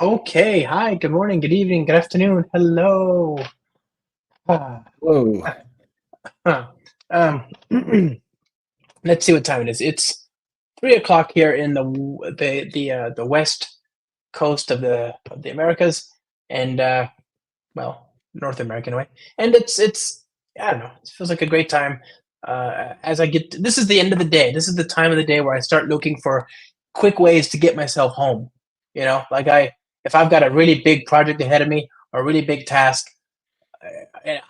Okay. Hi. Good morning. Good evening. Good afternoon. Hello. Ah, Whoa. huh. Um, let's see what time it is. It's 3 o'clock here in the west coast of the Americas, and well, North American way. And it's I don't know. It feels like a great time. As I get, this is the end of the day. This is the time of the day where I start looking for quick ways to get myself home. Like if I've got a really big project ahead of me or a really big task,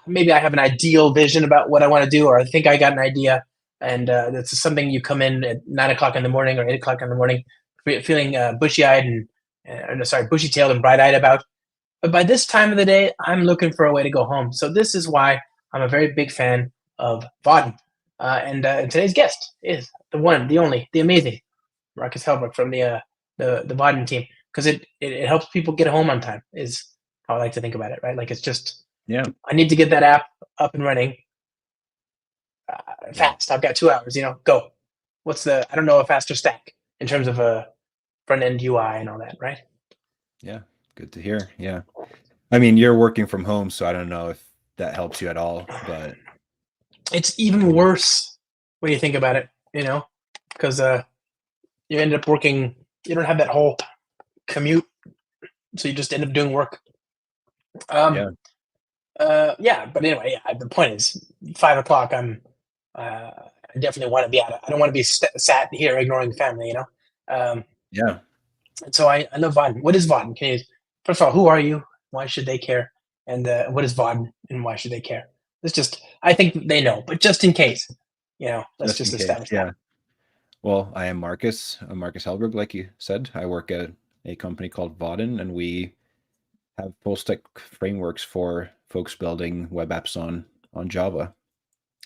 maybe I have an ideal vision about what I want to do, or I think I got an idea, and that's something you come in at 9 o'clock in the morning or 8 o'clock in the morning, feeling bushy-eyed and sorry, bushy-tailed and bright-eyed about. But by this time of the day, I'm looking for a way to go home. So this is why I'm a very big fan of Vaadin. And today's guest is the one, the only, the amazing Marcus Hellberg from the Vaadin team, because it helps people get home on time. Is how I like to think about it, right? Like it's just Yeah. I need to get that app up and running Yeah. fast. I've got 2 hours. Go. What's the? I don't know a faster stack in terms of a front end UI and all that, right? Yeah. Good to hear. Yeah. I mean, you're working from home, so I don't know if that helps you at all, but It's even worse when you think about it, because you end up working. You don't have that whole commute, so you just end up doing work. Um, yeah. yeah, but anyway, yeah. The point is, 5 o'clock. I definitely want to be out. I don't want to be sat here ignoring family. Yeah. And so I love Vaadin. What is Vaadin? First of all, who are you? Why should they care? And what is Vaadin and why should they care? I think they know, but just in case, let's Just just in case. establish that. Yeah. Well, I am Marcus. I'm Marcus Hellberg, like you said. I work at a company called Vaadin, and we have full stack frameworks for folks building web apps on Java.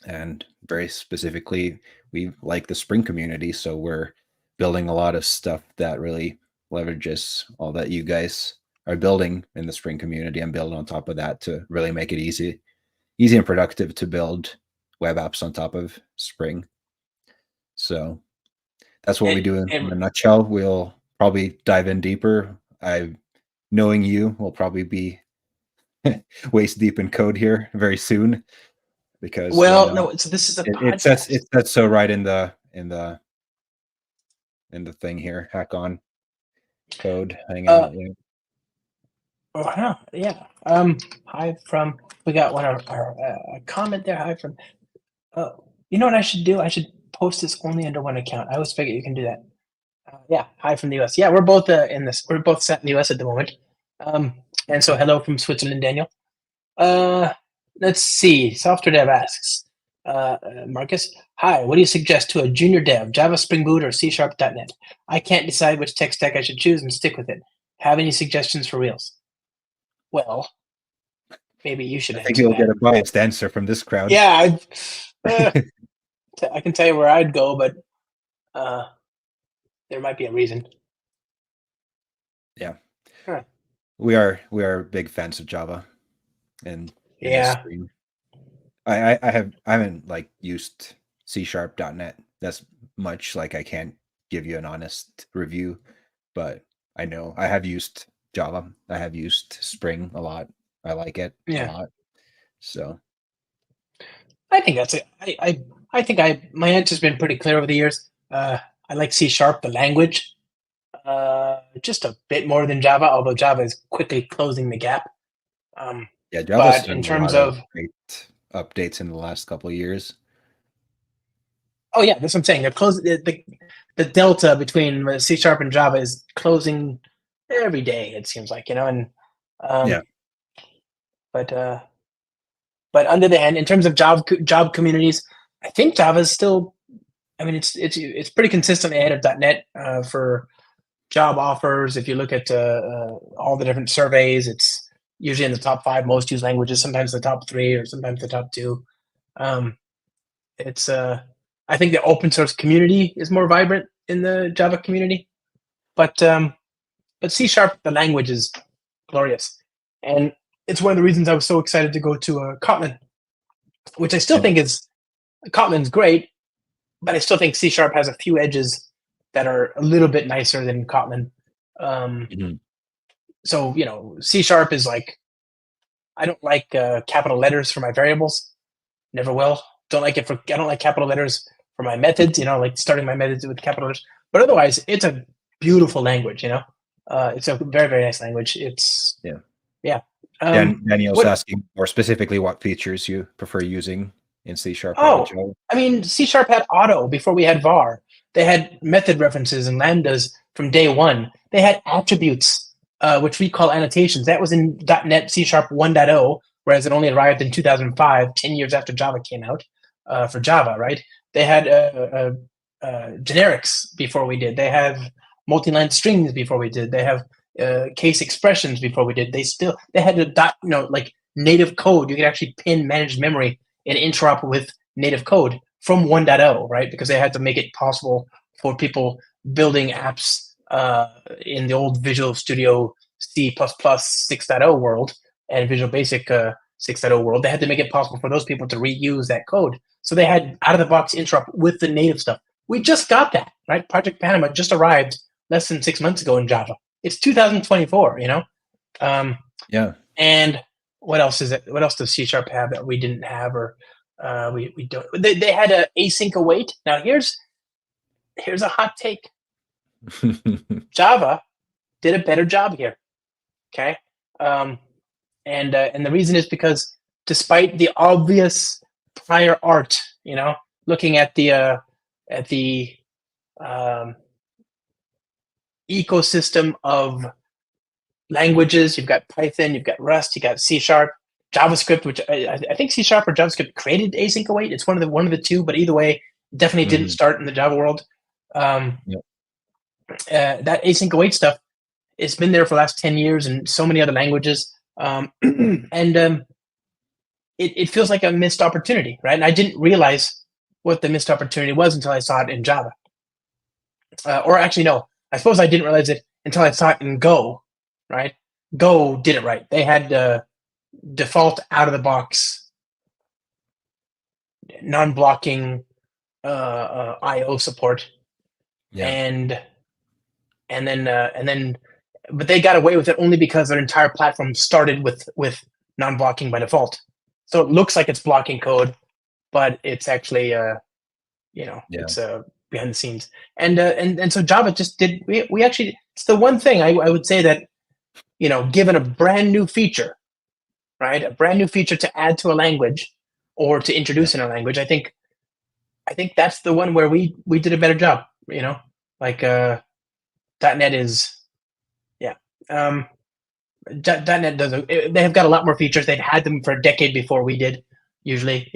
And very specifically, we like the Spring community, so we're building a lot of stuff that really leverages all that you guys are building in the Spring community and build on top of that to really make it easy and productive to build web apps on top of Spring. So that's what we And, do in and a nutshell. We'll probably dive in deeper. Knowing you will probably be waist deep in code here very soon because well, no. So this is a it podcast. says so right in the thing here. Hack on code. Hang Uh, out. Yeah. yeah. Hi from we got one of our comment there. Hi from. You know what I should do? I should post this only under one account. I always forget you can do that. Yeah, hi from the US. Yeah, we're both in this. We're both set in the US at the moment. Um, and so hello from Switzerland, Daniel. Uh, let's see. Software Dev asks, Marcus, hi. What do you suggest to a junior dev, Java, Spring Boot, or C Sharp.net? I can't decide which tech stack I should choose and stick with it. Have any suggestions for reals? Well, maybe you should I think answer you'll get that. a biased answer from this crowd. Yeah, uh, I can tell you where I'd go, but uh, there might be a reason. Yeah, Huh. we are big fans of Java in this Yeah, stream. I haven't like used C Sharp.net. That's much like I can't give you an honest review, but I know I have used Java. I have used Spring a lot. I like it a yeah. lot. So I think that's it. I think my answer's been pretty clear over the years. I like C Sharp, the language, just a bit more than Java, although Java is quickly closing the gap. Um, yeah, Java's but done in a terms lot of of, great updates in the last couple of years. oh yeah, that's what I'm saying. The delta between C Sharp and Java is closing every day. It seems like and Yeah. um, but but on the other hand, in terms of job communities, I think Java is still. I mean, it's pretty consistently ahead of .NET for job offers. If you look at all the different surveys, it's usually in the top five most used languages, sometimes the top three, or sometimes the top two. Um, it's I think the open source community is more vibrant in the Java community, but um, but C Sharp, the language is glorious, and it's one of the reasons I was so excited to go to Kotlin, which I still Yeah. think is Kotlin's great, but I still think C Sharp has a few edges that are a little bit nicer than Kotlin. Um, Mhm. so C# is like, I don't like capital letters for my variables. Never will. I don't like capital letters for my methods. Like starting my methods with capital letters. But otherwise, it's a beautiful language. It's a very, very nice language. It's yeah. Daniel's asking more specifically what features you prefer using in C#. Oh, I mean, C# had auto before we had var. They had method references and lambdas from day one. They had attributes, which we call annotations. That was in .NET C# 1.0, whereas it only arrived in 2005, 10 years after Java came out for Java, right? They had generics before we did. They have multi-line strings before we did. They have case expressions before we did. They had like native code. You could actually pin managed memory and interop with native code from 1.0, right? Because they had to make it possible for people building apps in the old Visual Studio C++ 6.0 world and Visual Basic 6.0 world. They had to make it possible for those people to reuse that code. So they had out-of-the-box interop with the native stuff. We just got that, right? Project Panama just arrived less than 6 months ago in Java. It's 2024, Yeah. And what else is it? What else does C# have that we didn't have, or we don't? They had a async await. Now here's a hot take. Java did a better job here. Okay, and the reason is because despite the obvious prior art, looking at the ecosystem of languages, you've got Python, you've got Rust, you got C#, JavaScript, which I think C# or JavaScript created async await. It's one of the two, but either way, definitely didn't start in the Java world. That async await stuff, it's been there for the last 10 years in so many other languages, and it feels like a missed opportunity, right? And I didn't realize what the missed opportunity was until I saw it in Java. Or actually, no, I suppose I didn't realize it until I saw it in Go, right? Go did it right. They had default out-of-the-box non-blocking I/O support, and then, but they got away with it only because their entire platform started with non-blocking by default. So it looks like it's blocking code, but it's actually it's behind the scenes. And so Java just did. We actually, it's the one thing I would say that, given a brand new feature, right? A brand new feature to add to a language or to introduce in a language. I think that's the one where we did a better job. Like .NET is, .NET does. They have got a lot more features. They've had them for a decade before we did. Usually,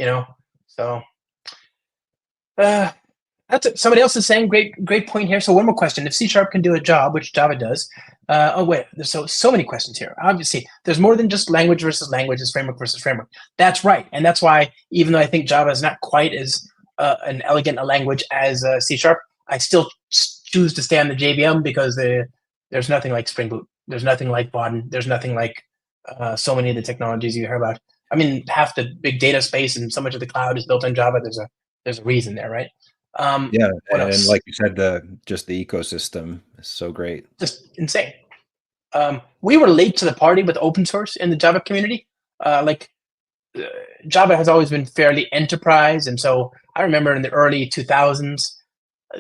So that's it. Somebody else is saying great point here. So one more question: if C# can do a job, which Java does. Oh wait, there's so many questions here. Obviously, there's more than just language versus language, is framework versus framework. That's right, and that's why even though I think Java is not quite as an elegant a language as C#, I still choose to stay on the JVM because there's nothing like Spring Boot. There's nothing like Vaadin. There's nothing like so many of the technologies you hear about. I mean, half the big data space and so much of the cloud is built in Java. There's a reason there, right? And like you said, just the ecosystem is so great. Just insane. We were late to the party with open source in the Java community. Java has always been fairly enterprise, and so I remember in the early 2000s,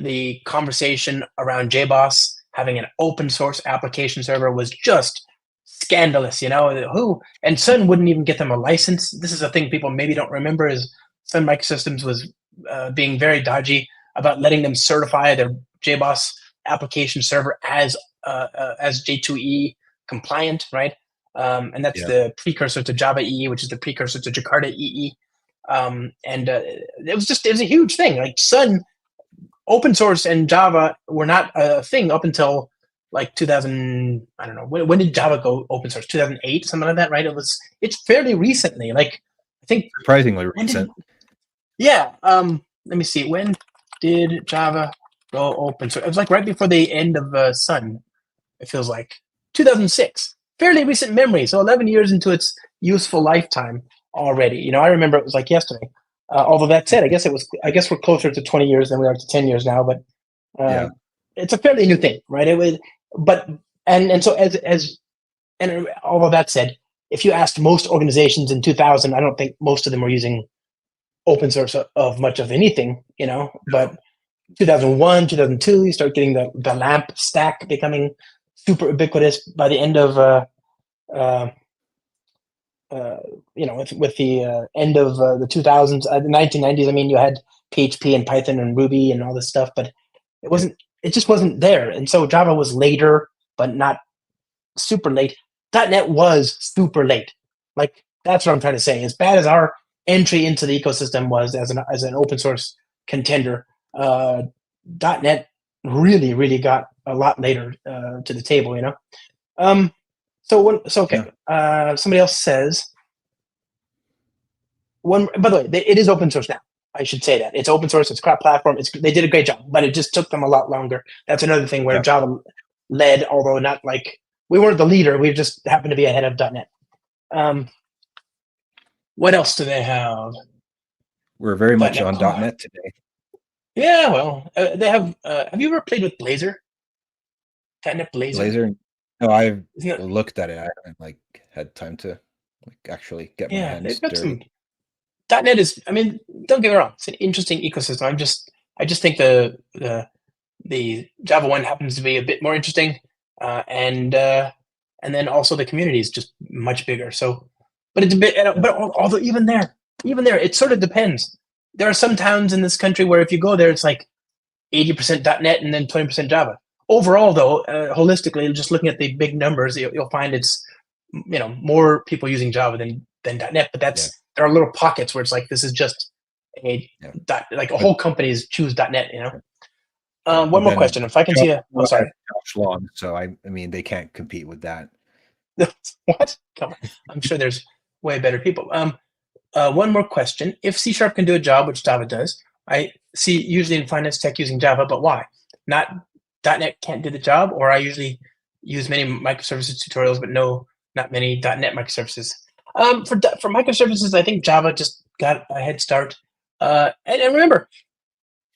the conversation around JBoss having an open source application server was just scandalous. And Sun wouldn't even get them a license. This is a thing people maybe don't remember, is Sun Microsystems was being very dodgy about letting them certify their JBoss application server as J2E compliant, right? And that's the precursor to Java EE, which is the precursor to Jakarta EE. It was a huge thing. Like Sun, open source and Java were not a thing up until like 2000. I don't know when did Java go open source? 2008, something like that, right? It's fairly recently. Like I think surprisingly recent. Let me see. When did Java go open source? It was like right before the end of Sun. It feels like 2006. Fairly recent memory. So 11 years into its useful lifetime already. I remember it was like yesterday. Although that said, I guess we're closer to 20 years than we are to 10 years now. But it's a fairly new thing, right? So as And although that said, if you asked most organizations in 2000, I don't think most of them were using open source of much of anything, but 2001, 2002, you start getting the LAMP stack becoming super ubiquitous. By the end of uh, with the end of the 2000s, the 1990s. I mean, you had PHP and Python and Ruby and all this stuff, but it wasn't. It just wasn't there, and so Java was later, but not super late. .NET was super late. Like that's what I'm trying to say. As bad as our entry into the ecosystem was as an open source contender, .NET really got a lot later to the table. Okay. Somebody else says one. By the way, it is open source now. I should say that it's open source. It's cross-platform. They did a great job, but it just took them a lot longer. That's another thing where Java led, although not like we weren't the leader. We just happened to be ahead of .NET. What else do they have? We're very much on .NET today. Yeah, well, they have. Have you ever played with Blazor? .NET Blazor. Blazor. No, I've looked at it. I haven't had time to actually get my hands dirty. .NET is. I mean, don't get me wrong. It's an interesting ecosystem. I just think the Java one happens to be a bit more interesting, and then also the community is just much bigger. So, but it's a bit. But although even there, it sort of depends. There are some towns in this country where if you go there, it's like 80% .NET and then 20% Java. Overall, though, holistically, just looking at the big numbers, you'll find it's more people using Java than .NET. But there are little pockets where it's like this is just a whole companies choose .NET. One more question, if I can see a. Oh, sorry. Long, so I mean they can't compete with that. What? Come on. I'm sure there's way better people. One more question. If C# can do a job, which Java does, I see usually in finance tech using Java, but why? Not .NET can't do the job, or I usually use many microservices tutorials, but not many .NET microservices. For microservices, I think Java just got a head start. And remember,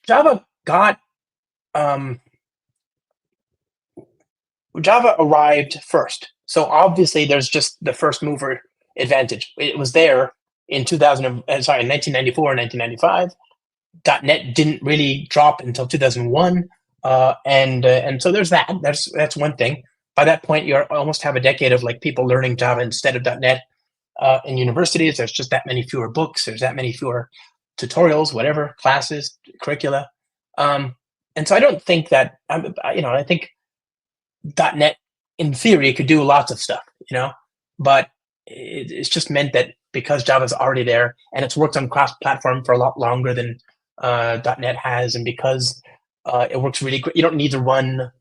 Java arrived first. So obviously there's just the first mover advantage. It was there in 1994, 1995. .NET didn't really drop until 2001. And so there's that. That's one thing. By that point, you almost have a decade of people learning Java instead of .NET in universities. There's just that many fewer books. There's that many fewer tutorials, whatever, classes, curricula. And so I don't think that, I think .NET in theory could do lots of stuff, but it's just meant that because Java's already there and it's worked on cross-platform for a lot longer than .NET has, and because it works really great, you don't need to run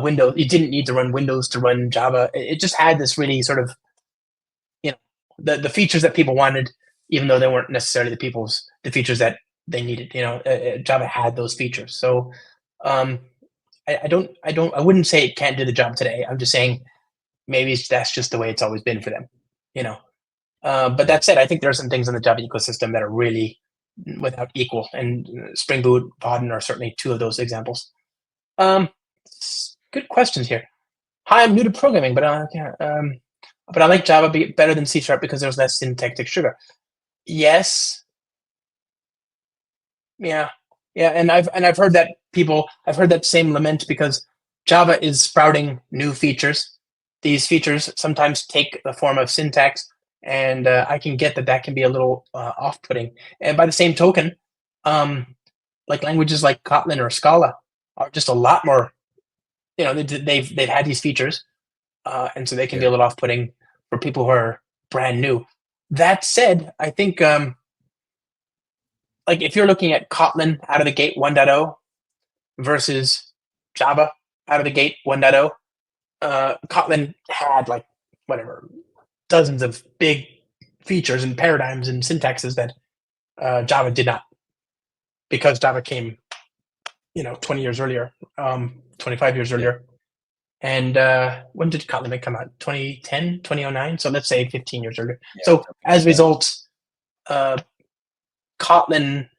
Windows. You didn't need to run Windows to run Java. It just had this really sort of, the features that people wanted, even though they weren't necessarily the features that they needed. Java had those features. So I wouldn't say it can't do the job today. I'm just saying maybe that's just the way it's always been for them. But that said, I think there are some things in the Java ecosystem that are really without equal, and Spring Boot, Vaadin are certainly two of those examples. Good questions here. Hi, I'm new to programming, but I like Java better than C# because there's less syntactic sugar. Yes. Yeah, and I've heard that I've heard that same lament because Java is sprouting new features. These features sometimes take the form of syntax, and I can get that can be a little off-putting. And by the same token, languages like Kotlin or Scala are just a lot more. They've had these features, and so they can be a little off-putting for people who are brand new. That said, I think if you're looking at Kotlin out of the gate 1.0 versus Java out of the gate 1.0, Kotlin had dozens of big features and paradigms and syntaxes that Java did not, because Java came 20 years earlier, 25 years earlier. And when did Kotlin come out? 2010, 2009? So let's say 15 years earlier. So as a result, Kotlin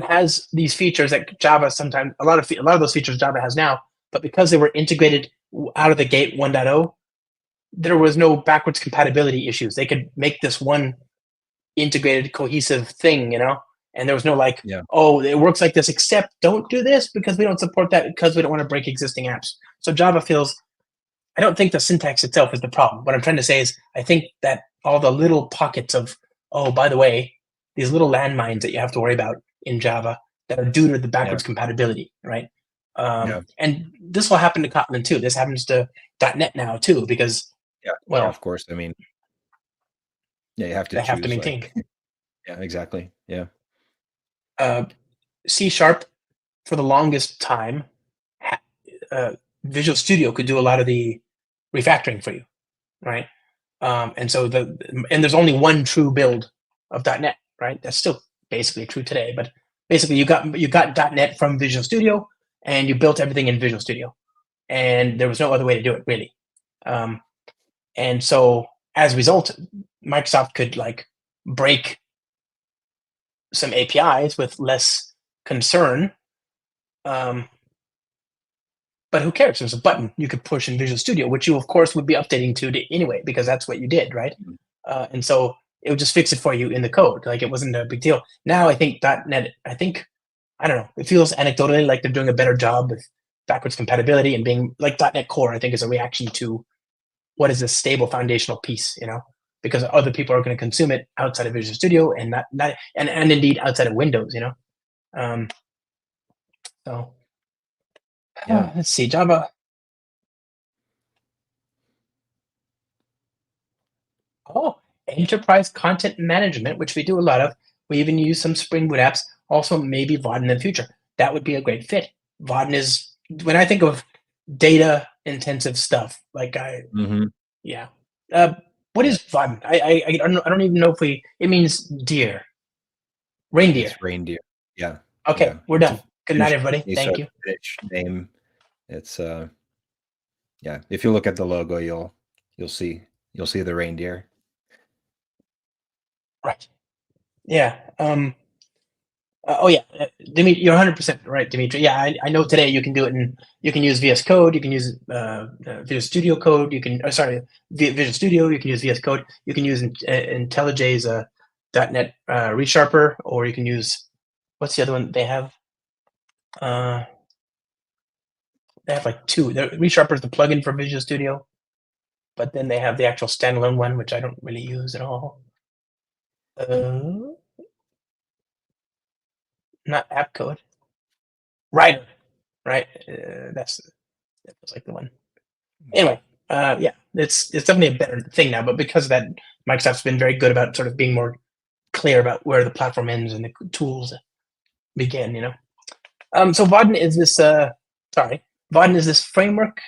has these features that Java sometimes, a lot of those features Java has now, but because they were integrated out of the gate 1.0, there was no backwards compatibility issues. They could make this one integrated, cohesive thing, and there was no like, Yeah. oh, it works like this, except don't do this because we don't support that because we don't want to break existing apps. So Java feels, I don't think the syntax itself is the problem. What I'm trying to say is I think that all the little pockets of, oh, by the way, these little landmines that you have to worry about in Java that are due to the Yeah. backwards compatibility, right? Yeah. And this will happen to Kotlin too. This happens to .NET now too, because, Yeah. well, Of course. I mean, yeah, you have to they have to choose maintain. like, yeah, exactly. Yeah. C# for the longest time, uh, Visual Studio could do a lot of the refactoring for you, right? And so there's only one true build of .NET, right? That's still basically true today, but basically you got .NET from Visual Studio, and you built everything in Visual Studio, and there was no other way to do it really. And so as a result, Microsoft could like break some APIs with less concern. But who cares? There's a button you could push in Visual Studio, which you, of course, would be updating to anyway, because that's what you did, right? Mhm. And so it would just fix it for you in the code. Like it wasn't a big deal. Now I think .NET, I don't know, it feels anecdotally like they're doing a better job with backwards compatibility and being like .NET Core, I think is a reaction to what is a stable foundational piece, because other people are going to consume it outside of Visual Studio and and indeed outside of Windows. Um, so Yeah. let's see, Java. Oh, enterprise content management, which we do a lot of. We even use some Spring Boot apps. Also, maybe Vaadin in the future. That would be a great fit. Vaadin is, when I think of data intensive stuff, like Hmm. yeah. Uh, what Yeah. is Vaadin? I don't even know if it means deer, reindeer. It's reindeer. Yeah. Okay, Yeah. we're It's a done. Good night, Finnish, everybody. any Thank sort you. of Finnish name. It's yeah. If you look at the logo, you'll see you'll see the reindeer. Right. Yeah. Oh yeah, Dimitri, you're 100% right, Dimitri. Yeah, I know today you can do it you can use VS Code, you can use Visual Studio Code, you can Visual Studio, you can use VS Code, you can use IntelliJ's .NET ReSharper, or you can use, what's the other one they have? They have like two. ReSharper is the plugin for Visual Studio, but then they have the actual standalone one, which I don't really use at all. Uh, Not app code. Writer, right? That's like the one. Anyway, yeah, it's definitely a better thing now. But because of that, Microsoft's been very good about sort of being more clear about where the platform ends and the tools begin. So Vaadin is this. Sorry, Vaadin is this framework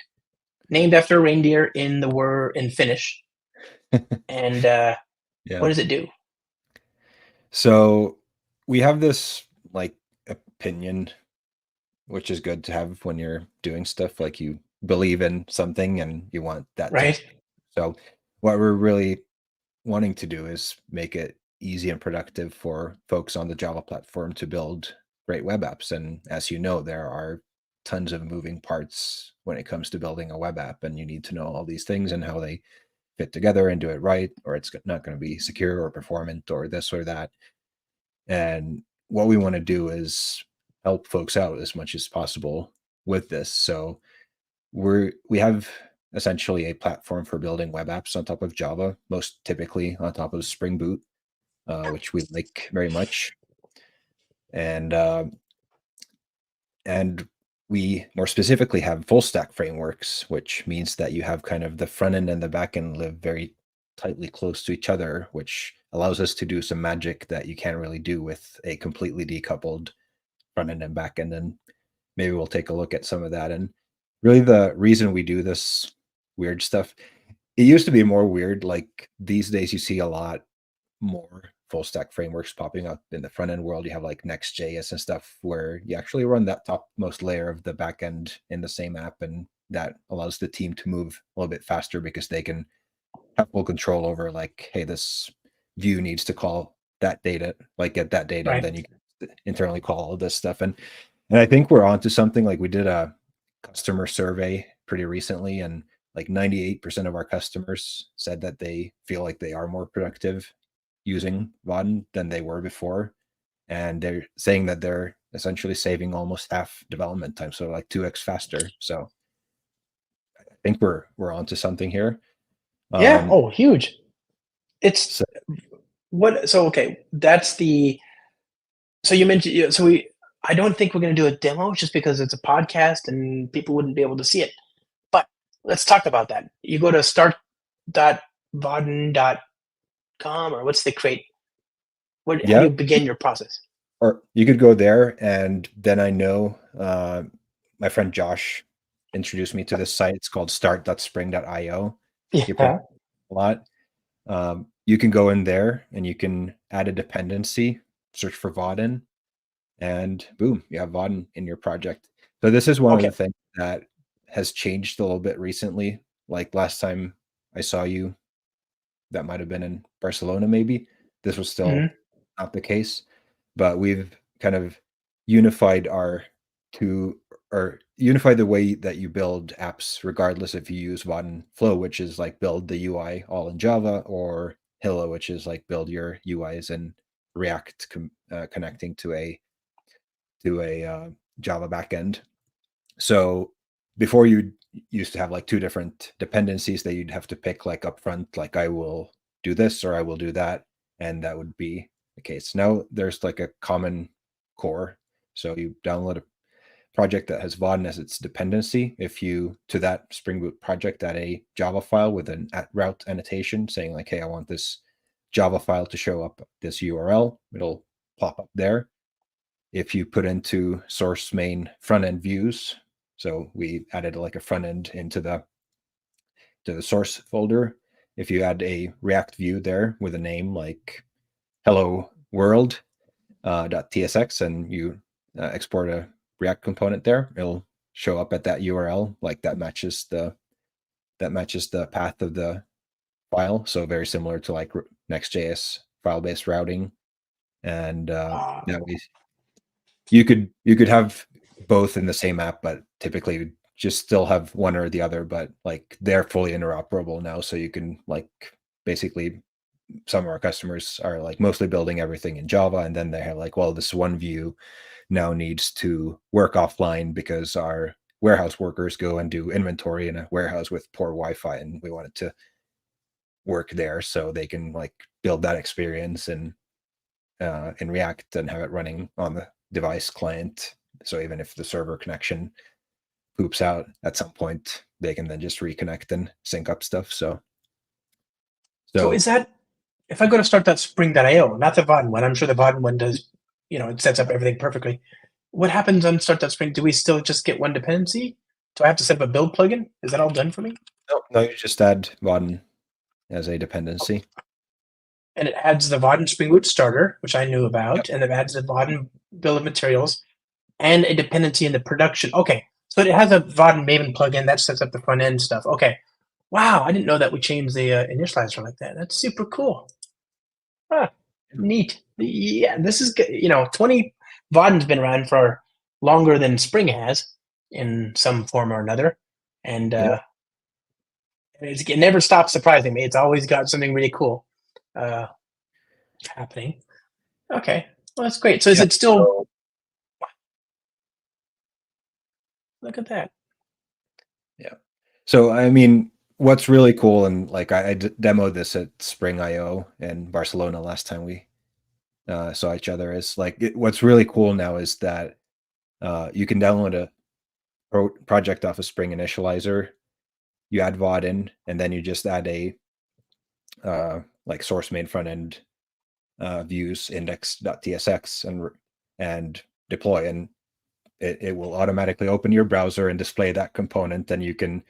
named after a reindeer in Finnish. And Yeah. what does it do? So we have this like opinion, which is good to have when you're doing stuff like you believe in something and you want that to. Right, So what we're really wanting to do is make it easy and productive for folks on the Java platform to build great web apps. And as you know, there are tons of moving parts when it comes to building a web app, and you need to know all these things and how they fit together and do it right, or it's not going to be secure or performant or this or that. And what we want to do is help folks out as much as possible with this. So we have essentially a platform for building web apps on top of Java, most typically on top of Spring Boot, which we like very much. And we more specifically have full stack frameworks, which means that you have kind of the front end and the back end live very tightly close to each other, which allows us to do some magic that you can't really do with a completely decoupled front end and back end. And maybe we'll take a look at some of that. And really the reason we do this weird stuff, it used to be more weird. Like these days you see a lot more full stack frameworks popping up in the front end world. You have like Next.js and stuff where you actually run that topmost layer of the back end in the same app, and that allows the team to move a little bit faster because they can have full control over like, hey, this view needs to call that data, like get that data, and then right. you can internally call all this stuff. And I think we're onto something. Like we did a customer survey pretty recently, and like 98% of our customers said that they feel like they are more productive using Vaadin than they were before. And they're saying that they're essentially saving almost half development time, so like 2x faster. So I think we're onto something here. Yeah. Oh, huge. It's So what? So okay, that's the. So you mentioned. So we. I don't think we're going to do a demo just because it's a podcast and people wouldn't be able to see it. But let's talk about that. You go to start.vaadin.com, or what's the create? How do yeah, you begin your process? or you could go there, and then I know my friend Josh introduced me to this site. It's called start.spring.io. He probably Yeah. a lot. You can go in there and you can add a dependency, search for Vaadin, and boom, you have Vaadin in your project. So this is one of Okay. the things that has changed a little bit recently. Like last time I saw you, that might have been in Barcelona, maybe. This was still Hmm. not the case, but we've kind of unified our two or unify the way that you build apps, regardless if you use Vaadin Flow, which is like build the UI all in Java, or Hilla, which is like build your UIs in React, connecting to a Java backend. So before you used to have like two different dependencies that you'd have to pick like upfront, like I will do this or I will do that, and that would be the case. Now there's like a common core. So you download a project that has Vaadin as its dependency. If you to that Spring Boot project add a Java file with an route annotation saying like, hey, I want this Java file to show up this URL, it'll pop up there. If you put into source main front end views, so we added like a front end into the source folder. If you add a React view there with a name like hello world .tsx and you export a React component there, it'll show up at that URL like that matches the path of the file. So very similar to like Next.js file-based routing, and that way you could have both in the same app, but typically just still have one or the other, but like they're fully interoperable now. So you can like basically some of our customers are like mostly building everything in Java, and then they have like, well, this one view now needs to work offline because our warehouse workers go and do inventory in a warehouse with poor Wi-Fi, and we want it to work there so they can like build that experience in React and have it running on the device client. So even if the server connection poops out at some point, they can then just reconnect and sync up stuff. So So is that if I go to start.spring.io, not the Vaadin one? I'm sure the Vaadin one does. It sets up everything perfectly. What happens on start.spring? Do we still just get one dependency? Do I have to set up a build plugin? Is that all done for me? no, you just add Vaadin as a dependency. And it adds the Vaadin Spring Boot starter, which I knew Yep. about, and it adds the Vaadin bill of materials and a dependency in the production. Okay, so it has a Vaadin Maven plugin that sets up the front end stuff. Okay, wow, I didn't know that we changed the initializer like that. That's super cool. Ah, neat. Yeah, this is good. 20 Vaadin's been around for longer than Spring has in some form or another, and Yep. it never stops surprising me. It's always got something really cool uh, happening. Okay, well that's great. So is Yeah. it still? So, Look at that. yeah. So I mean, what's really cool, and like I demoed this at Spring IO in Barcelona last time we saw each other, is like what's really cool now is that you can download a project off of Spring Initializer, you add Vaadin, and then you just add a like source main front end views index.tsx and deploy, and it will automatically open your browser and display that component. Then you can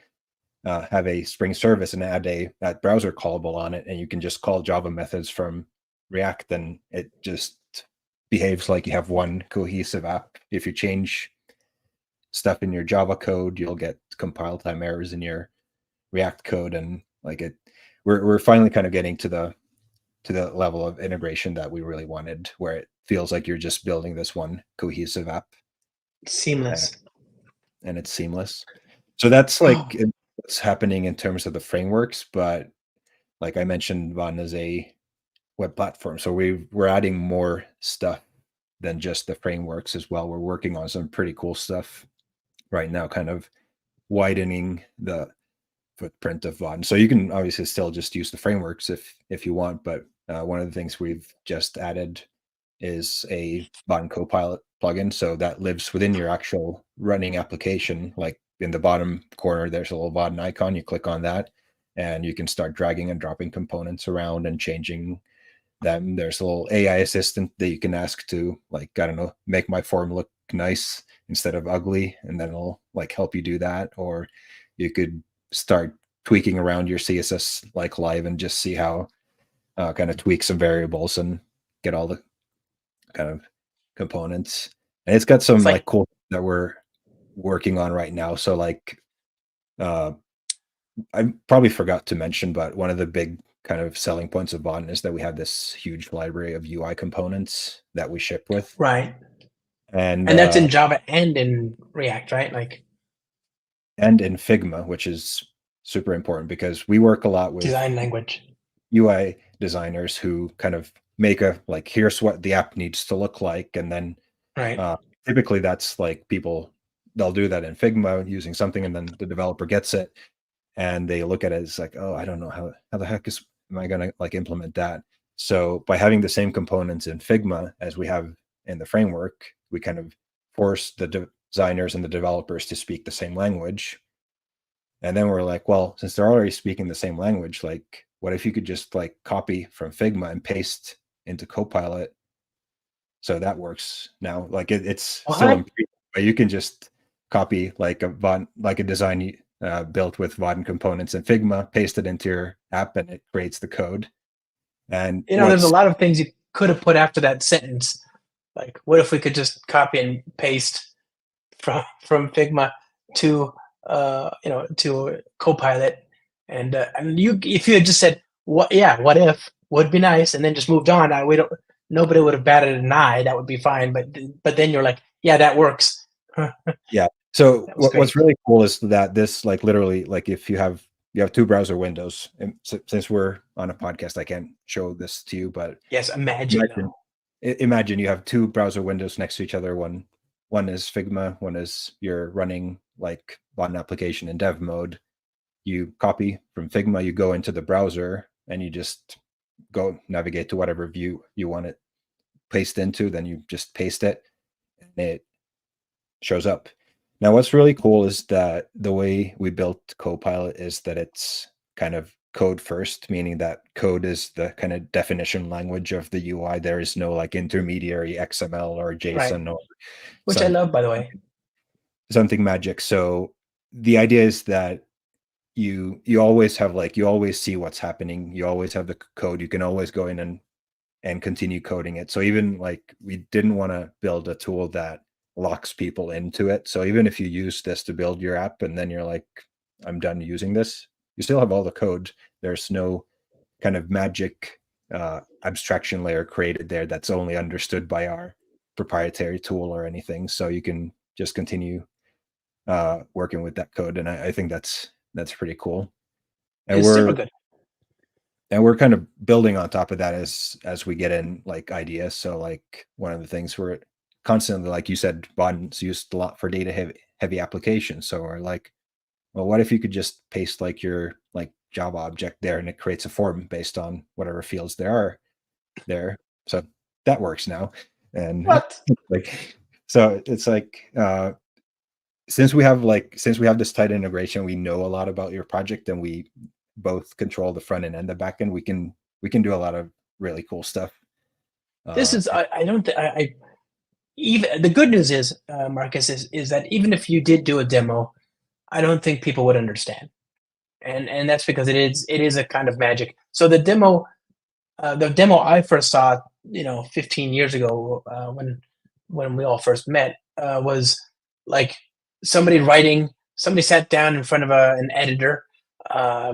have a Spring service and add that browser callable on it, and you can just call Java methods from React, and it just behaves like you have one cohesive app. If you change stuff in your Java code, you'll get compile time errors in your React code, and like it, we're finally kind of getting to the level of integration that we really wanted, where it feels like you're just building this one cohesive app, Seamless. and it's seamless. So that's like what's happening in terms of the frameworks, but like I mentioned, Vaadin is a web platform, so we're adding more stuff than just the frameworks as well. We're working on some pretty cool stuff right now, kind of widening the footprint of Vaadin. So you can obviously still just use the frameworks if you want, but one of the things we've just added is a Vaadin Copilot plugin. So that lives within your actual running application. Like in the bottom corner, there's a little Vaadin icon. You click on that, and you can start dragging and dropping components around and changing them. There's a little AI assistant that you can ask to, like, I don't know, make my form look nice instead of ugly, and then it'll like help you do that. Or you could start tweaking around your CSS like live and just see how kind of tweak some variables and get all the kind of components. And it's got some It's like like, cool that we're working on right now. So like uh I probably forgot to mention, but one of the big kind of selling points of Vaadin is that we have this huge library of UI components that we ship with. right. And And that's in Java and in React, right? Like and in Figma, which is super important because we work a lot with design language. UI designers who kind of make a like, here's what the app needs to look like, and then Right. typically that's like people, they'll do that in Figma using something, and then the developer gets it and they look at it as like, oh, I don't know how the heck am I going to like implement that. So by having the same components in Figma as we have in the framework, we kind of force the designers and the developers to speak the same language. And then we're like, well, since they're already speaking the same language, like what if you could just like copy from Figma and paste into Copilot? So that works now. Like it's still in What? preview, but you can just copy like a design built with Vaadin components in Figma, paste it into your app, and it creates the code. And You know, there's a what's lot of things you could have put after that sentence. Like, what if we could just copy and paste from Figma to to Copilot, and you if you had just said what, yeah, what if would be nice, and then just moved on. We don't. Nobody would have batted an eye. That would be fine. But then you're like, yeah, that works. That yeah. So was what's great. really cool is that this like literally like if you have two browser windows, and since we're on a podcast, I can't show this to you, but Yes, imagine imagine though. imagine you have two browser windows next to each other. One is Figma, one is you're running like one application in dev mode. You copy from Figma, you go into the browser, and you just go navigate to whatever view you want it paste into. Then you just paste it, and it shows up. Now, what's really cool is that the way we built Copilot is that it's kind of code first, meaning that code is the kind of definition language of the UI. There is no like intermediary XML or Right. JSON or Which I some love, by the way. something magic. So the idea is that you always have like you always see what's happening. You always have the code. You can always go in and continue coding it. So even like we didn't want to build a tool that locks people into it. So even if you use this to build your app and then you're like, I'm done using this, you still have all the code. There's no kind of magic abstraction layer created there that's only understood by our proprietary tool or anything. So you can just continue working with that code. And I think that's pretty cool. And It's super we're good. and we're kind of building on top of that as we get in like ideas. So like one of the things we're constantly, like you said, Vaadin's used a lot for data heavy applications. So we're like, well, what if you could just paste like your like Java object there and it creates a form based on whatever fields there are there. So that works now. And What? like so it's like since we have this tight integration, we know a lot about your project, and we both control the front end and the back end. We can do a lot of really cool stuff. This Uh, is I don't I even the good news is, Marcus, is that even if you did do a demo, I don't think people would understand, and that's because it is a kind of magic. So the demo I first saw, 15 years ago, when we all first met, was like somebody sat down in front of an editor, uh,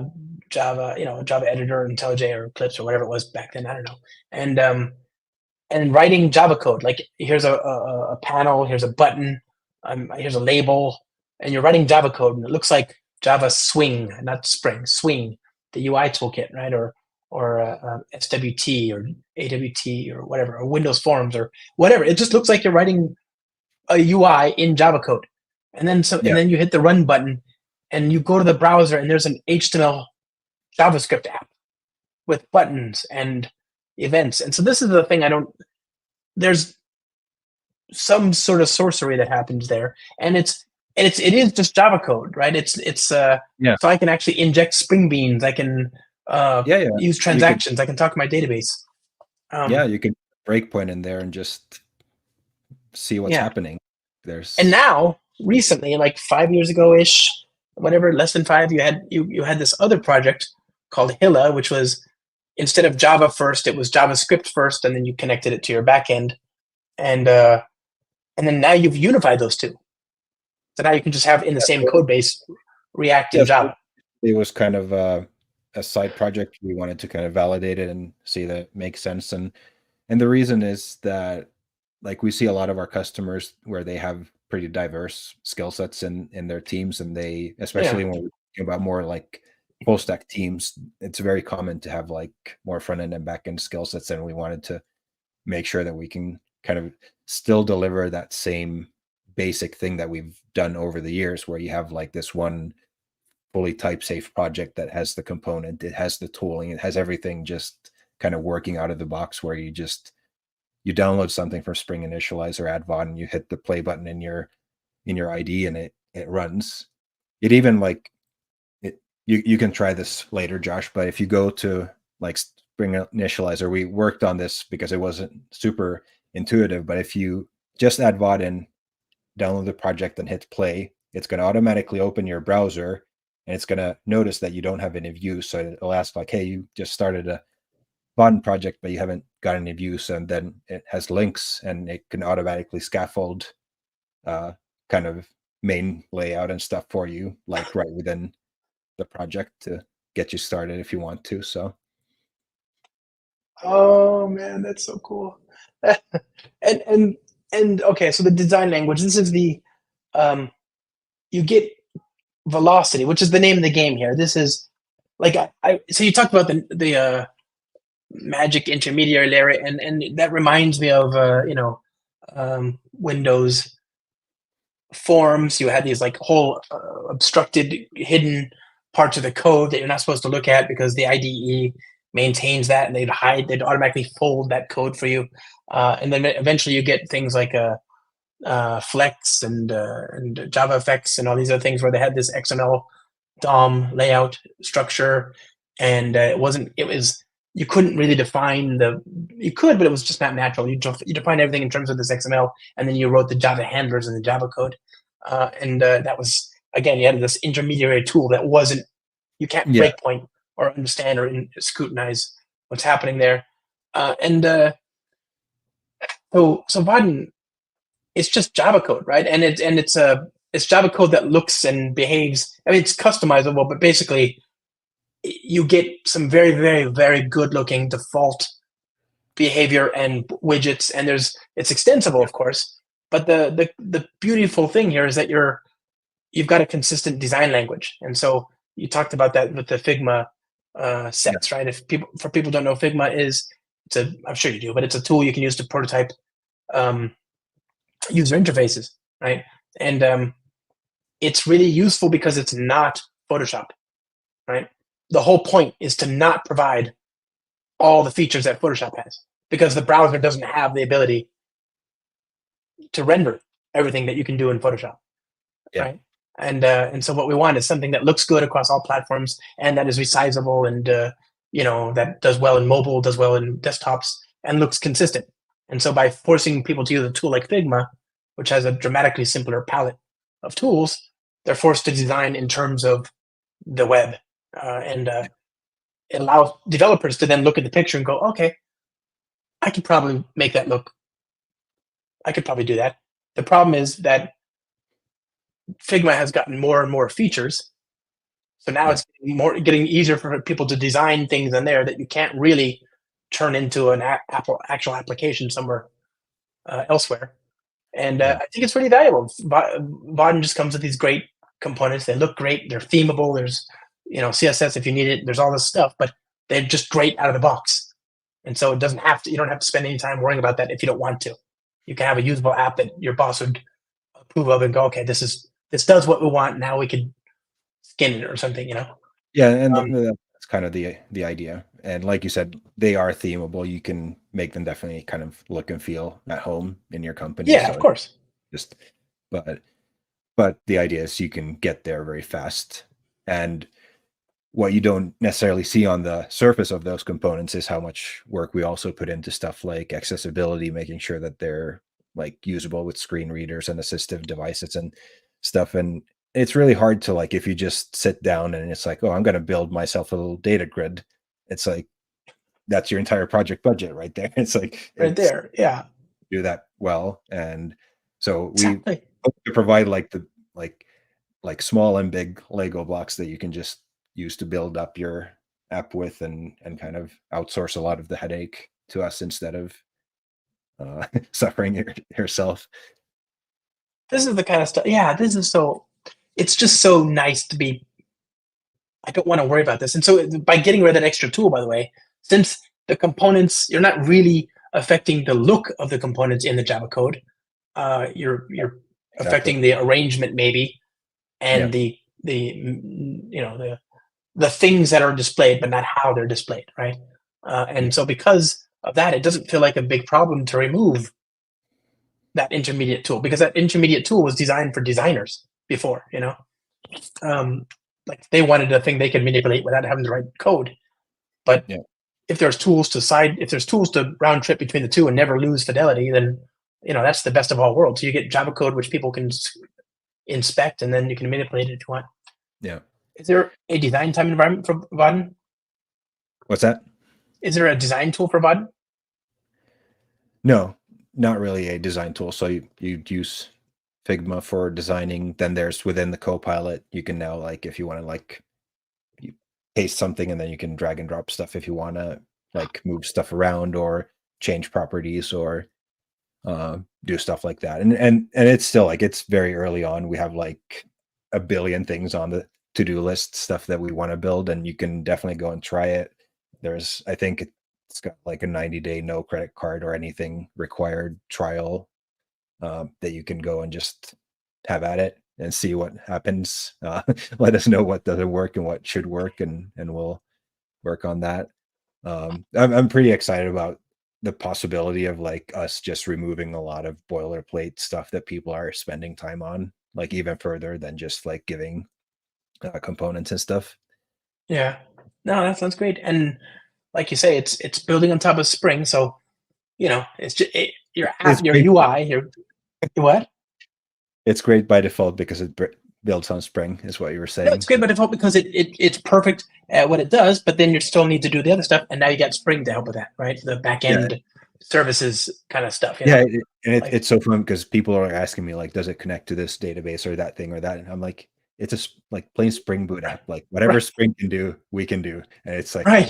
Java, Java editor, IntelliJ or Eclipse or whatever it was back then. I don't know, and writing Java code. Like here's a panel, here's a button, here's a label, and you're writing Java code, and it looks like Java Swing, not Spring, Swing, the UI toolkit, right? Or SWT or AWT or whatever, or Windows Forms or whatever. It just looks like you're writing a UI in Java code, and then you hit the run button, and you go to the browser, and there's an HTML JavaScript app with buttons and events. And so this is the thing I don't. There's some sort of sorcery that happens there, and it is just Java code, right? So I can actually inject Spring Beans. I can use transactions. I can talk to my database. You can breakpoint in there and just see what's happening. And now recently, like 5 years ago ish, whatever, less than 5, you had this other project called Hilla, which was instead of Java first, it was JavaScript first, and then you connected it to your backend, and then now you've unified those two. So now you can just have in the same code base React and Java. It was kind of a side project. We wanted to kind of validate it and see that it makes sense. And the reason is that, like, we see a lot of our customers where they have pretty diverse skill sets in their teams, and they, especially when we're talking about more like full stack teams, it's very common to have like more front end and back end skill sets. And we wanted to make sure that we can kind of still deliver that same basic thing that we've done over the years, where you have like this one fully type safe project that has the component, it has the tooling, it has everything just kind of working out of the box, where you download something from Spring Initializer, add Vaadin, you hit the play button in your ID, and it runs. It even like it. You can try this later, Josh, but if you go to like Spring Initializer, we worked on this because it wasn't super intuitive, but if you just add Vaadin, download the project and hit play, it's going to automatically open your browser, and it's going to notice that you don't have any views. So it'll ask like, hey, you just started a Vaadin project, but you haven't got any views. And then it has links, and it can automatically scaffold kind of main layout and stuff for you, like right within the project, to get you started if you want to. So. Oh man, that's so cool. and okay, so the design language. This is the you get velocity, which is the name of the game here. This is like so you talked about the magic intermediary layer, and that reminds me of Windows Forms. You had these like whole obstructed, hidden parts of the code that you're not supposed to look at because the IDE maintains that, and they'd automatically fold that code for you, and then eventually you get things like Flex and Java effects and all these other things where they had this XML DOM layout structure, and you couldn't really define you could, but it was just not natural. You define everything in terms of this XML, and then you wrote the Java handlers in the Java code, and that was, again, you had this intermediary tool that you can't breakpoint or understand or scrutinize what's happening there, so Vaadin, it's just Java code, right? And it's Java code that looks and behaves. I mean, it's customizable, but basically you get some very, very, very good looking default behavior and widgets, and it's extensible, of course. But the beautiful thing here is that you've got a consistent design language. And so you talked about that with the Figma sets, right? If people don't know, Figma I'm sure you do, but it's a tool you can use to prototype user interfaces, right? And it's really useful because it's not Photoshop, right? The whole point is to not provide all the features that Photoshop has, because the browser doesn't have the ability to render everything that you can do in Photoshop, right? And so what we want is something that looks good across all platforms, and that is resizable, and that does well in mobile, does well in desktops, and looks consistent. And so by forcing people to use a tool like Figma, which has a dramatically simpler palette of tools, they're forced to design in terms of the web, and it allows developers to then look at the picture and go, okay, I could probably make that look. I could probably do that. The problem is that Figma has gotten more and more features, so now it's getting easier for people to design things in there that you can't really turn into an actual application somewhere elsewhere. And I think it's really valuable. Vaadin just comes with these great components. They look great. They're themable. There's, CSS if you need it. There's all this stuff, but they're just great out of the box. And so you don't have to spend any time worrying about that if you don't want to. You can have a usable app that your boss would approve of and go, okay, this does what we want. Now we could skin it or something, Yeah, and Um, that's kind of the idea. And like you said, they are themable. You can make them definitely kind of look and feel at home in your company. yeah, of So course. just, but the idea is you can get there very fast. And what you don't necessarily see on the surface of those components is how much work we also put into stuff like accessibility, making sure that they're like usable with screen readers and assistive devices and stuff. And it's really hard to, like, if you just sit down and it's like, oh, I'm going to build myself a little data grid. It's like, that's your entire project budget right there. It's like, Right it's there. Yeah, do that well. And so we exactly. hope to provide like small and big Lego blocks that you can just use to build up your app with, and kind of outsource a lot of the headache to us instead of suffering yourself. This is the kind of stuff. Yeah, it's just so nice to be. I don't want to worry about this. And so by getting rid of that extra tool, by the way, since the components, you're not really affecting the look of the components in the Java code. You're Exactly. affecting the arrangement maybe, Yeah. and the things that are displayed, but not how they're displayed, right? Yeah. And so because of that, it doesn't feel like a big problem to remove that intermediate tool, because that intermediate tool was designed for designers before, um, like they wanted a thing they could manipulate without having to write code. But Yeah. if there's tools to round trip between the two and never lose fidelity, then that's the best of all worlds. So you get Java code which people can inspect, and then you can manipulate it if you want. Yeah. Is there a design time environment for Vaadin? What's that? Is there a design tool for Vaadin? No, not really a design tool. So you use Figma for designing. Then there's within the Copilot, you can now, like, if you want to, like, you paste something and then you can drag and drop stuff if you want to, like, move stuff around or change properties or do stuff like that. And it's still, like, it's very early on. We have like a billion things on the to-do list, stuff that we want to build, and you can definitely go and try it. I think it's got like a 90-day no credit card or anything required trial that you can go and just have at it and see what happens. Let us know what doesn't work and what should work, and we'll work on that. I'm pretty excited about the possibility of, like, us just removing a lot of boilerplate stuff that people are spending time on, like even further than just like giving components and stuff. Yeah. No, that sounds great. And like you say, it's building on top of Spring, so it's just your It's app, your great. UI, your what? It's great by default because it builds on Spring, is what you were No, it's saying. great by default because it's perfect at what it does, but then you still need to do the other stuff, and now you got Spring to help with that, right? The back Yeah, end services kind of stuff, yeah, and like it's so fun because people are asking me, like, does it connect to this database or that thing or that? And I'm like, it's like plain Spring Boot app. Like, whatever right, Spring can do, we can do. And it's like, right.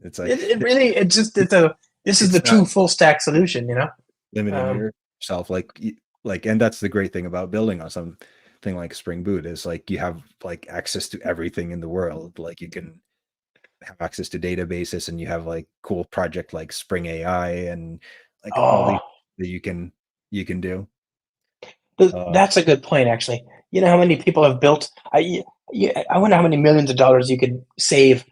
it's like, It really this is the it's not true full stack solution, limiting Um, yourself. Like, and that's the great thing about building on something like Spring Boot is, like, you have like access to everything in the world. Like, you can have access to databases, and you have like cool project like Spring AI and like all these oh, that you can do. Uh, that's a good point, actually. You know how many people have built? I wonder how many millions of dollars you could save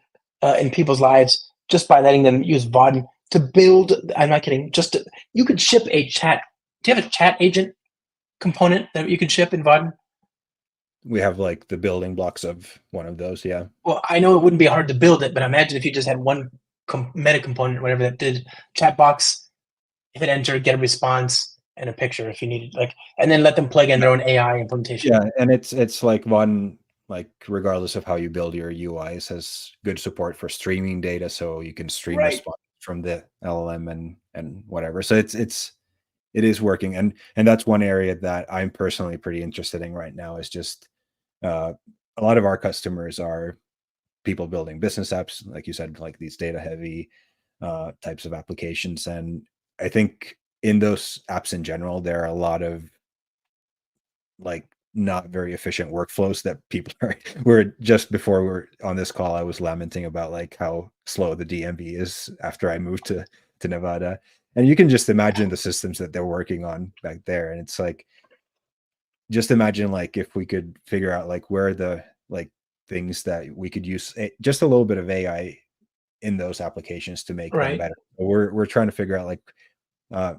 in people's lives just by letting them use Vaadin to build. I'm not kidding. You could ship a chat. Do you have a chat agent component that you could ship in Vaadin? we have like the building blocks of one of those. Yeah. Well, I know it wouldn't be hard to build it, but imagine if you just had one meta component, whatever that did chat box, hit enter, get a response and a picture if you needed, like, and then let them plug in their own AI implementation. Yeah, and it's like one, like, regardless of how you build your UIs, has good support for streaming data, so you can stream Right. response from the LLM and whatever. So it is working, and that's one area that I'm personally pretty interested in right now. Is just uh, a lot of our customers are people building business apps, like you said, like these data heavy types of applications, and I think in those apps in general, there are a lot of like not very efficient workflows that people are. We're just before we're on this call, I was lamenting about like how slow the DMV is after I moved to Nevada, and you can just imagine the systems that they're working on back there, and it's like, just imagine like if we could figure out like where the like things that we could use just a little bit of AI in those applications to make them Right. better. We're trying to figure out like uh,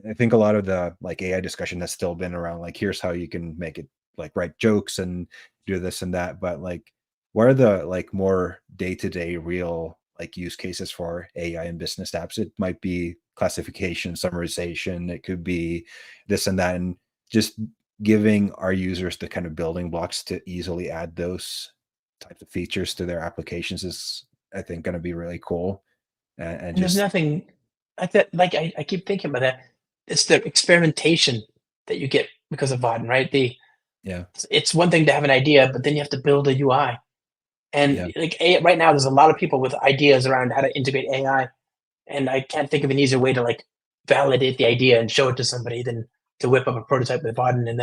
I think a lot of the like AI discussion has still been around like here's how you can make it like write jokes and do this and that, but like what are the like more day-to-day real like use cases for AI in business apps? It might be classification, summarization, it could be this and that, and just giving our users the kind of building blocks to easily add those types of features to their applications is, I think, going to be really cool. And And there's just nothing like that. Like I keep thinking about that. It's the experimentation that you get because of Vaadin, right? yeah, It's one thing to have an idea, but then you have to build a UI. And yeah, like right now, there's a lot of people with ideas around how to integrate AI, and I can't think of an easier way to like validate the idea and show it to somebody than to whip up a prototype with Vaadin, and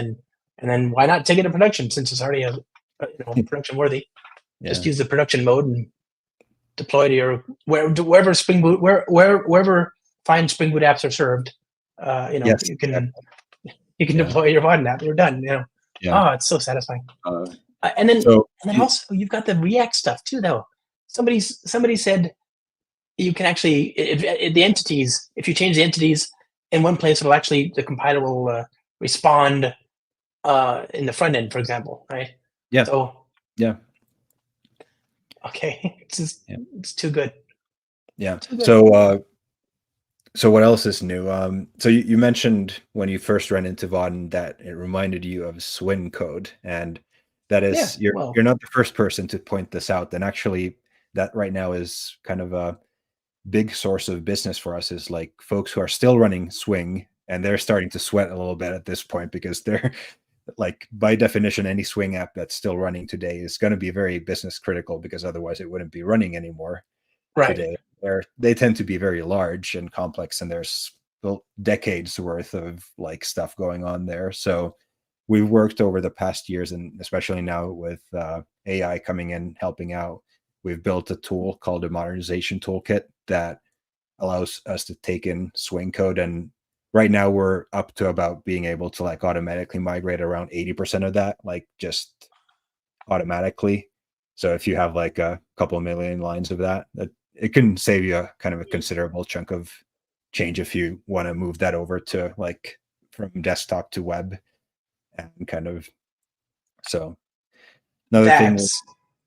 then why not take it to production since it's already production worthy. Just yeah, use the production mode and deploy to your wherever Spring Boot wherever fine Spring Boot apps are served. yes, You can yeah, deploy your Vaadin app. You're done. yeah. Oh, it's so satisfying. Uh, Uh, so and then also you've got the React stuff too, though. Somebody said you can actually if the entities, if you change the entities in one place, it'll actually the compiler will respond in the front end, for example, right? yeah, So yeah, okay, yeah, it's too good, yeah. too good. So what else is new? So you mentioned when you first ran into Vaadin that it reminded you of Swing code, and that Yeah, is well, you're not the first person to point this out. And actually, that right now is kind of a big source of business for us. Is like folks who are still running Swing, and they're starting to sweat a little bit at this point because they're like by definition, any Swing app that's still running today is going to be very business critical because otherwise it wouldn't be running anymore right. today. They tend to be very large and complex, and there's decades worth of like stuff going on there. So we've worked over the past years, and especially now with AI coming in helping out, we've built a tool called a modernization toolkit that allows us to take in Swing code. And right now we're up to about being able to like automatically migrate around 80% of that, like just automatically. So if you have like a couple million lines of that, it can save you a kind of a considerable chunk of change if you want to move that over to like from desktop to web and kind of. So another thing we're That's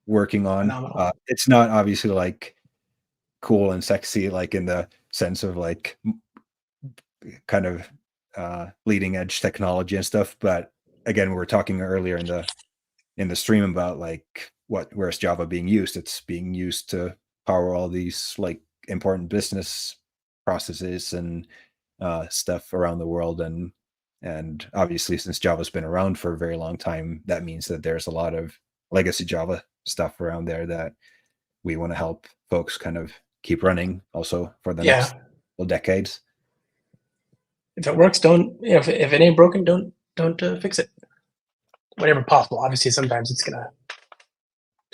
working on, phenomenal. it's not obviously like cool and sexy like in the sense of like kind of leading edge technology and stuff, but again, we were talking earlier in the stream about like where's Java being used. It's being used to power all these like important business processes and stuff around the world. And obviously, since Java's been around for a very long time, that means that there's a lot of legacy Java stuff around there that we want to help folks kind of keep running also for the Yeah, next decades. if it works, don't. If it ain't broken, don't fix it. Whatever possible. Obviously, sometimes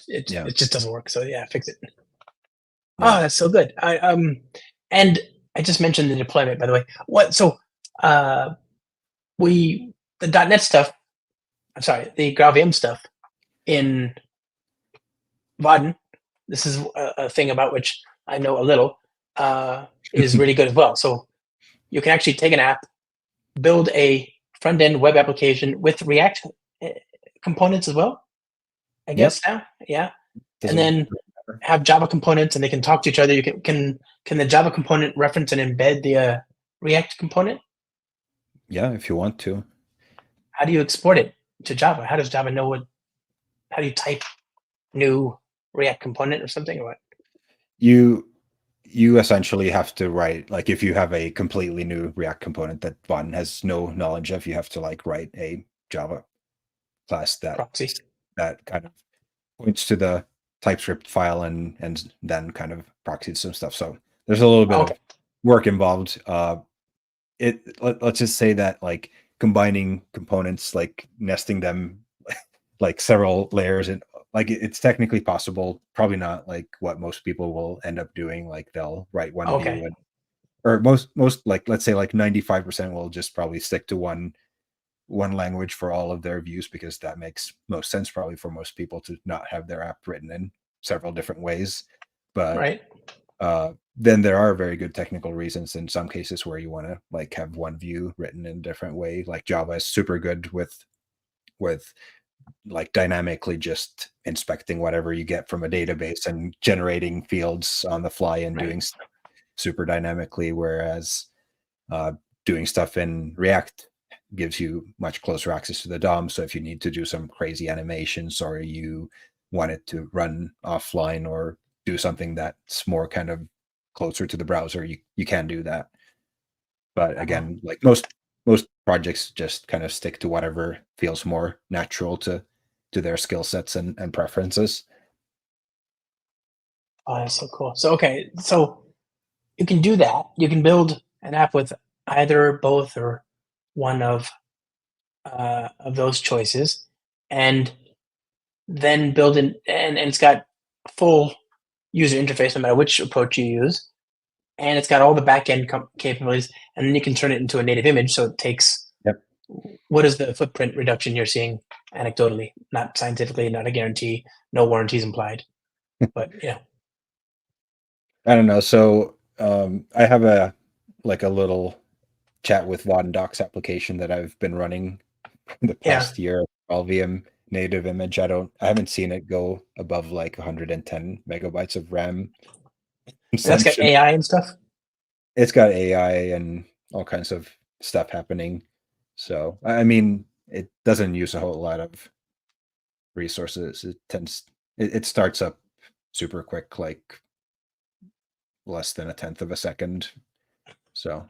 Yeah, it just doesn't work. So yeah, fix it. yeah. Oh, that's so good. And I just mentioned the deployment, by the way. What so uh we the .NET stuff. I'm sorry, the GraalVM stuff in Vaadin. This is a thing about which I know a little. Is really good as well. So you can actually take an app, build a front end web application with React components as well. I Yep. guess now, yeah, and Doesn't then matter. have Java components, and they can talk to each other. You can the Java component reference and embed the React component? Yeah, if you want to. How do you export it to Java? How does Java know what? How do you type new React component or something? Or what? You you essentially have to write like if you have a completely new React component that Vaadin has no knowledge of, you have to like write a Java class Proxy. that kind of points to the TypeScript file and then kind of proxies some stuff. So there's a little bit Okay. of work involved. Let's just say that like combining components, like nesting them like several layers, and like it's technically possible, probably not like what most people will end up doing. Like they'll write one view, Okay. and or most like, let's say like 95% will just probably stick to one language for all of their views, because that makes most sense probably for most people to not have their app written in several different ways. But Right. then there are very good technical reasons in some cases where you want to like have one view written in a different way. Like Java is super good with like dynamically just inspecting whatever you get from a database and generating fields on the fly and Right. doing stuff super dynamically, whereas uh, doing stuff in React gives you much closer access to the DOM. So if you need to do some crazy animations, or you want it to run offline or do something that's more kind of closer to the browser, you can do that. But again, like most projects just kind of stick to whatever feels more natural to their skill sets and preferences. Oh, that's so cool. So okay, so you can do that. You can build an app with either, both, or one of those choices, and then build in, and it's got full user interface no matter which approach you use, and it's got all the backend capabilities, and then you can turn it into a native image. So it takes, Yep. what is the footprint reduction you're seeing anecdotally, not scientifically, not a guarantee, no warranties implied, but yeah. I don't know. So I have a like a little chat with Vaadin Docs application that I've been running in the Yeah, past year. All VM native image. I haven't seen it go above like 110 megabytes of RAM that's got consumption. AI and stuff. It's got AI and all kinds of stuff happening. So I mean, it doesn't use a whole lot of resources. It starts up super quick, like less than a tenth of a second. So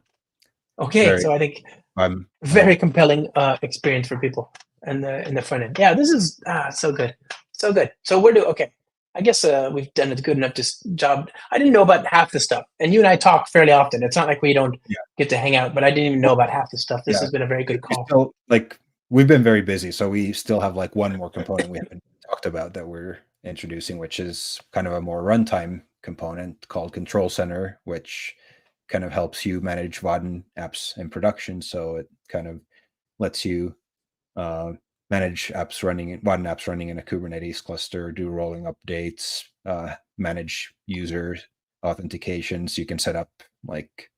it's Okay, very so I think I'm very hope compelling experience for people in the front end. Yeah, this is so good, so good. So where do okay? I guess we've done a good enough job. I didn't know about half the stuff, and you and I talk fairly often. It's not like we don't yeah. get to hang out, but I didn't even know about half the stuff. This Yeah. has been a very We good we call. still like we've been very busy, so we still have like one more component we haven't talked about that we're introducing, which is kind of a more runtime component called Control Center, which kind of helps you manage Vaadin apps in production. So it kind of lets you uh, manage Vaadin apps running in a Kubernetes cluster, do rolling updates, manage user authentications. You can set up like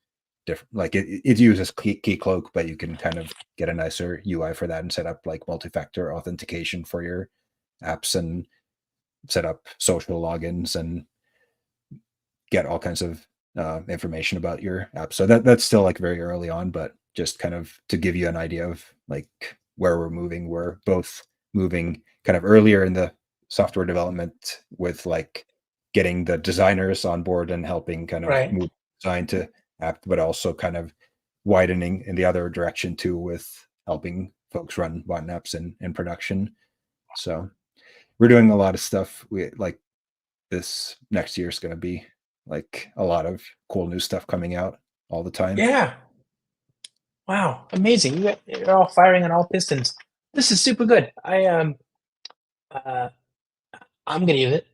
different, like it uses Keycloak, but you can kind of get a nicer UI for that and set up like multi-factor authentication for your apps and set up social logins and get all kinds of information about your app. So that's still like very early on, but just kind of to give you an idea of like where we're moving. We're both moving kind of earlier in the software development with like getting the designers on board and helping kind of Right. move design to app, but also kind of widening in the other direction too with helping folks run button apps in production. So we're doing a lot of stuff. We like this next year is going to be like a lot of cool new stuff coming out all the time. Yeah. Wow. Amazing. You're all firing on all pistons. This is super good. Uh, I'm gonna use it.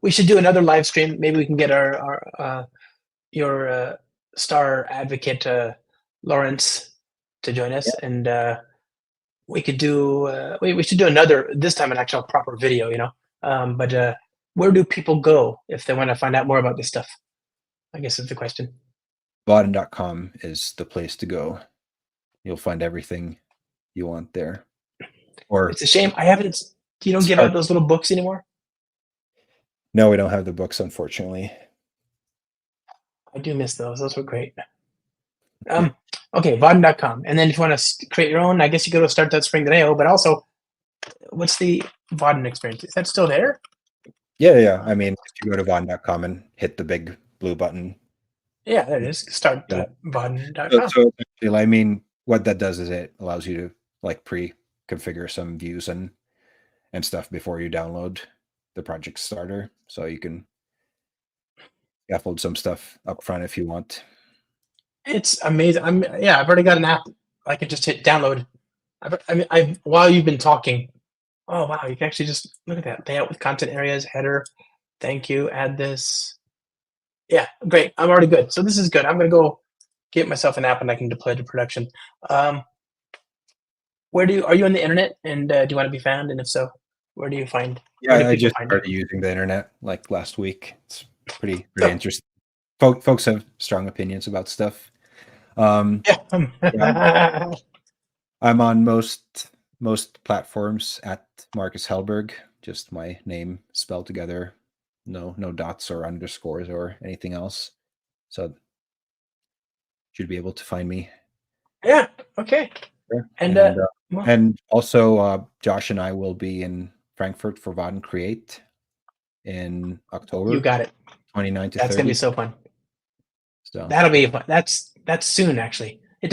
We should do another live stream. Maybe we can get our your star advocate Lawrence to join Yeah. us, and we could do we should do another, this time an actual proper video, but where do people go if they want to find out more about this stuff, I guess is the question. Vaadin.com is the place to go. You'll find everything you want there. Or It's a shame I haven't, you don't give start. out those little books anymore. No, we don't have the books, unfortunately. I do miss those were great. Okay, Vaadin.com, and then if you want to create your own, I guess you go to start.spring.io, but also what's the Vaadin experience, is that still there? Yeah. I mean, if you go to Vaadin.com and hit the big blue button, Yeah, there it is, you'll start.vaadin.com. so I mean, what that does is it allows you to like pre-configure some views and stuff before you download the project starter. So you can scaffold some stuff up front if you want. It's amazing. I've already got an app I can just hit download. While you've been talking, oh wow, you can actually just look at that layout with content areas, header. Thank you. Add this. Yeah, great. I'm already good. So this is good. I'm gonna go get myself an app and I can deploy to production. Are you on the internet and do you want to be found? And if so, where do you find? Where do Yeah, I people just find you? started using the internet like last week. It's pretty Oh. interesting. Folks have strong opinions about stuff. Yeah. Yeah, I'm on most platforms at Marcus Hellberg, just my name spelled together, no dots or underscores or anything else. So should be able to find me. Yeah. Okay. Sure. And well, And also Josh and I will be in Frankfurt for Vaadin Create in October. you got it. 29 to That's 30. gonna be so fun. So That'll be fun. That's soon actually. It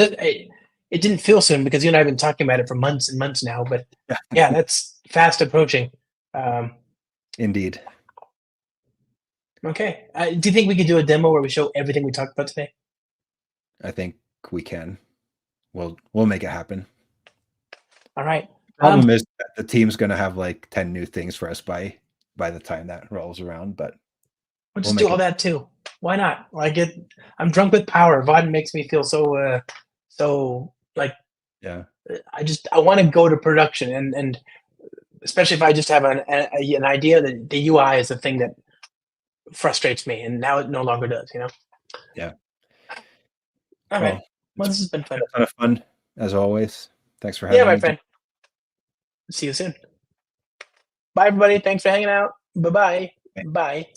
didn't feel soon because you and I have been talking about it for months and months now. But yeah, that's fast approaching. Indeed. Okay. Do you think we could do a demo where we show everything we talked about today? I think we can. We'll make it happen. All right. Problem is that the team's going to have like 10 new things for us by the time that rolls around, but we'll just do all that too. Why not? I'm drunk with power. Vaadin makes me feel so like, yeah. I want to go to production and especially if I just have an idea that the UI is the thing that frustrates me, and now it no longer does. Yeah. All right. Well, this has been fun. A ton of fun as always. Thanks for having me. Yeah, my friend. See you soon. Bye, everybody. Thanks for hanging out. Bye-bye. Bye.